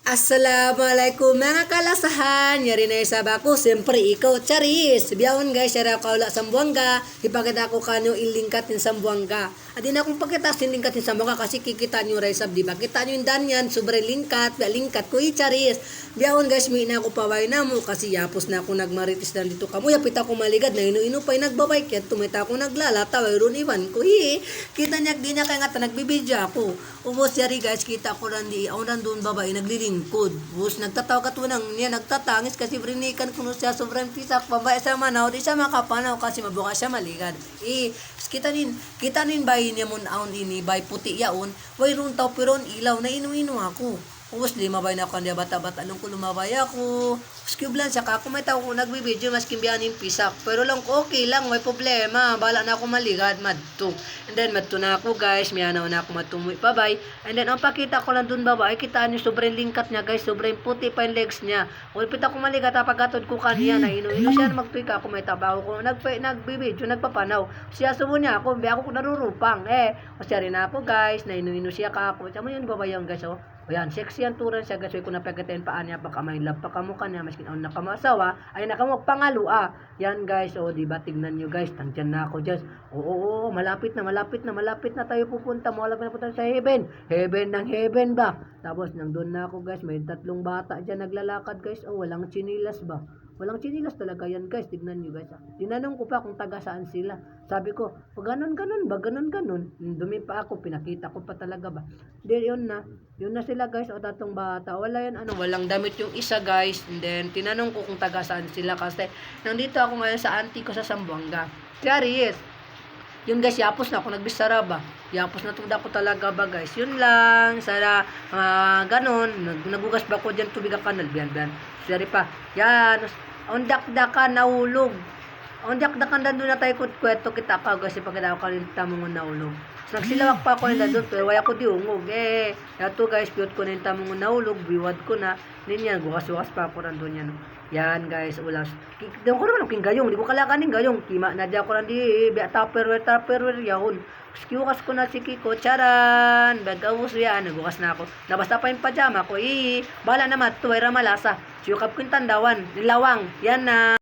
Assalamualaikum mga kalasahan. Yari na isa ba ko? Siyempre ikaw, Charis. Biyawon guys, yari ako wala sa Sambuanga. Ipakita ko kanyo ilingkat in Sambuanga. Adin akong pagkita sinlingkat in Sambuanga kasi kikita nyo rai sab, diba? Kita nyo yung danyan, sobre lingkat, lingkat ko, Charis. Biyawon guys, may ina ako paway na mo kasi yapos na ako nagmaritis na dito kamo. Yapit ako maligad na ino-ino pa'y nagbabay. Kaya tumita ako naglalata, wayron iwan ko. Kita niya, di niya kaya nga nagbibidya ako. Ubos yari guys, kita ko randi, ako nandun babae, naglilingkod. Ubos, nagtataw katunang niya, nagtatangis kasi brinikan ko siya, sobrang pisak, pambae sa manaw, di siya makapanaw kasi mabuka siya maligad. Kita nin bayi niya mo naon ini, bay puti yaon, way runtaw piron ilaw, na inu-inu ako. Ubos, di mabay na ako kandiya bata-bata, nung ko lumabay ako. Skiblan siya ka, kung may tao ko nagbibideo, mas kimbiyanin pisak. Pero lang, okay lang, may problema. Bala na ako maligad, madto. And then, madto na ako, guys. Miyanaw na ako matumuy pa, bay. And then, ang pakita ko lang dun, babae, kitaan niyo, sobrang lingkat niya, guys. Sobrang puti pa yung legs niya. Ulpit ako maligad, pagkatod ko kaniya, na ino-ino siya na magtuika ako, may tabaho ko. Nagbibideo, nagpapanaw. Siya subo niya ako, hindi ako narurupang. O siya rin ako, guys, na ino-ino siya ka ako. Siya mo yun, babae yung guys, oh. O yan, sexy ang turan siya, guys. Kung napagatain paan niya, baka may love pa kamukha niya, maskin ang nakamasawa, ay nakamuk pangalua. Yan, guys, o, diba, tignan nyo, guys, tangyan na ako, just, oo, malapit na tayo pupunta, malapit na punta sa heaven, ng heaven ba? Tapos, nandun na ako, guys, may tatlong bata dyan naglalakad, guys, o, walang chinilas ba? Walang chinilas talaga yan, guys. Tignan nyo, guys. Tinanong ko pa kung taga saan sila. Sabi ko, ganon ba? Ganon. Dumi pa ako. Pinakita ko pa talaga ba? Then, yun na sila, guys. O, tatong bata. Wala yan, walang damit yung isa, guys. And then, tinanong ko kung taga saan sila. Kasi, nandito ako ngayon sa auntie ko sa Sambuanga. Charis. Yun, guys, yapos na ako. Nagbisara ba? Yapos na tuda ko talaga ba, guys? Yun lang. Sana, ganon. Nagugas ba ko dyan tubig ang kanal? Biyan. Sorry pa. Yan. Ondak-dakan naulog. Ondak-dakan doon na tayo kweto kita ka, guys. Pagkadaw ka rin tamong naulog. So, nagsilawak pa ako nila doon. Pero wala ko di ungog. Yato, guys. Piyot ko na yung tamong naulog. Biwad ko na. Yan. Bukas-bukas pa ako nandun yan. Yan, guys. Ulas. Doon ko naman ang gayong. Di ko kalakanin gayong. Kima na dyan ko lang di. Tupperware. Yahon. Kiukas ko na si Kiko. Charan. Bagawos yan. Nagukas na ako. Nabasta pa yung pajama ko. Bala naman. Tuwera malasa. Siyukap ko yung tandawan. Nilawang. Yan na.